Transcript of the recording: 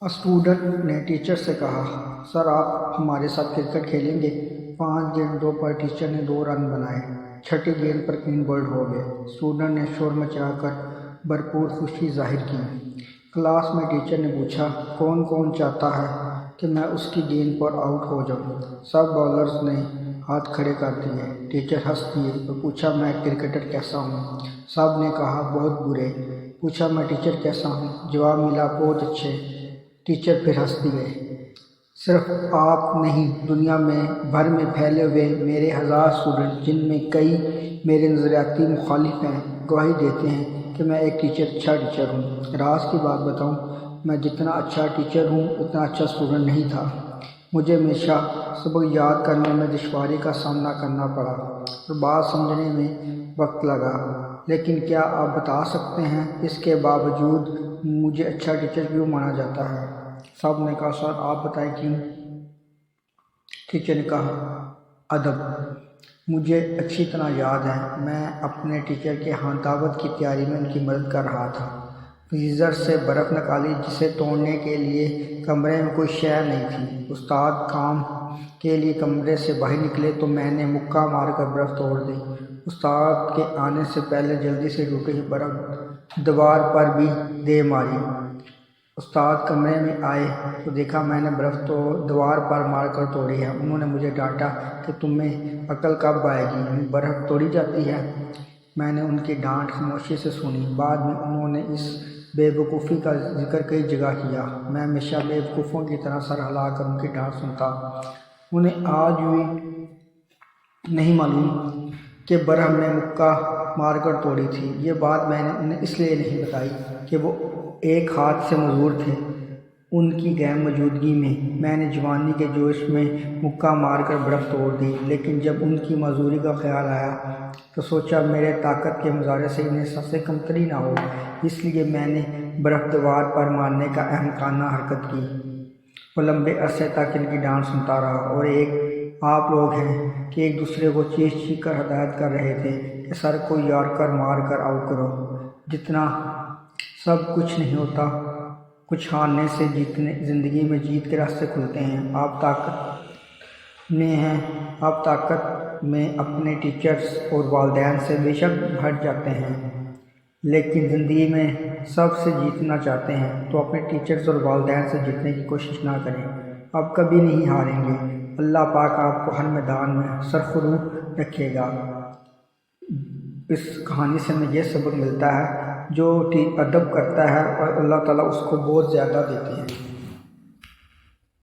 Student نے teacher سے کہا، سر آپ ہمارے ساتھ کرکٹ کھیلیں گے؟ 5 گیندوں پر ٹیچر نے 2 رن بنائے۔ چھٹی گیند پر 3 بولڈ ہو گئے۔ اسٹوڈنٹ نے شور مچا کر بھرپور خوشی ظاہر کی۔ کلاس میں ٹیچر نے پوچھا، کون کون چاہتا ہے کہ میں اس کی گیند پر آؤٹ ہو جاؤں؟ سب بالرز نے ہاتھ کھڑے کر دیے۔ ٹیچر ہنس دیے اور پوچھا، میں کرکٹر کیسا ہوں؟ سب نے کہا، بہت برے۔ پوچھا، میں ٹیچر کیسا ہوں؟ جواب ملا، بہت اچھے۔ ٹیچر پھر ہنس دیے۔ صرف آپ نہیں، دنیا میں بھر میں پھیلے ہوئے میرے 1000 اسٹوڈنٹ، جن میں کئی میرے نظریاتی مخالف ہیں، گواہی دیتے ہیں کہ میں ایک اچھا ٹیچر ہوں۔ راز کی بات بتاؤں، میں جتنا اچھا ٹیچر ہوں اتنا اچھا اسٹوڈنٹ نہیں تھا۔ مجھے ہمیشہ سبق یاد کرنے میں دشواری کا سامنا کرنا پڑا اور بات سمجھنے میں وقت لگا، لیکن کیا آپ بتا سکتے ہیں اس کے باوجود مجھے اچھا ٹیچر کیوں مانا جاتا ہے؟ سب نے کہا، سر آپ بتائیں کیوں؟ ٹیچر نے کہا، ادب۔ مجھے اچھی طرح یاد ہے، میں اپنے ٹیچر کے ہاں دعوت کی تیاری میں ان کی مدد کر رہا تھا۔ فریزر سے برف نکالی جسے توڑنے کے لیے کمرے میں کوئی شے نہیں تھی۔ استاد کام کے لیے کمرے سے باہر نکلے تو میں نے مکہ مار کر برف توڑ دی۔ استاد کے آنے سے پہلے جلدی سے ٹوٹی ہوئی برف دیوار پر بھی دے ماری۔ استاد کمرے میں آئے تو دیکھا میں نے برف تو دیوار پر مار کر توڑی ہے۔ انہوں نے مجھے ڈانٹا کہ تمہیں عقل کب آئے گی، یوں برف توڑی جاتی ہے؟ میں نے ان کی ڈانٹ خاموشی سے سنی۔ بعد میں انہوں نے اس بے وقوفی کا ذکر کئی جگہ کیا۔ میں ہمیشہ بے وقوفوں کی طرح سر ہلا کر ان کی ڈانٹ سنتا۔ انہیں آج بھی نہیں معلوم کہ برف میں مکہ مار کر توڑی تھی۔ یہ بات میں نے انہیں اس لیے نہیں بتائی کہ وہ ایک ہاتھ سے مزدور تھے۔ ان کی غیر موجودگی میں نے جوانی کے جوش میں مکہ مار کر برف توڑ دی، لیکن جب ان کی معذوری کا خیال آیا تو سوچا میرے طاقت کے مظاہرے سے انہیں سب سے کمتری نہ ہو، اس لیے میں نے برف دیوار پر مارنے کا احمقانہ حرکت کی۔ وہ لمبے عرصے تک ان کی ڈانٹ سنتا رہا اور ایک آپ لوگ ہیں کہ ایک دوسرے کو چیخ چیخ کر ہدایت کر رہے تھے کہ سر کو یارکر مار کر آؤٹ کرو۔ جتنا سب کچھ نہیں ہوتا، کچھ ہارنے سے زندگی میں جیت کے راستے کھلتے ہیں۔ آپ طاقت میں اپنے ٹیچرز اور والدین سے بے شک ہٹ جاتے ہیں، لیکن زندگی میں سب سے جیتنا چاہتے ہیں تو اپنے ٹیچرز اور والدین سے جیتنے کی کوشش نہ کریں۔ آپ کبھی نہیں ہاریں گے۔ اللہ پاک آپ کو ہر میدان میں سرخرو رکھے گا۔ اس کہانی سے ہمیں یہ سبق ملتا ہے، جو ادب کرتا ہے اور اللہ تعالیٰ اس کو بہت زیادہ دیتے ہیں۔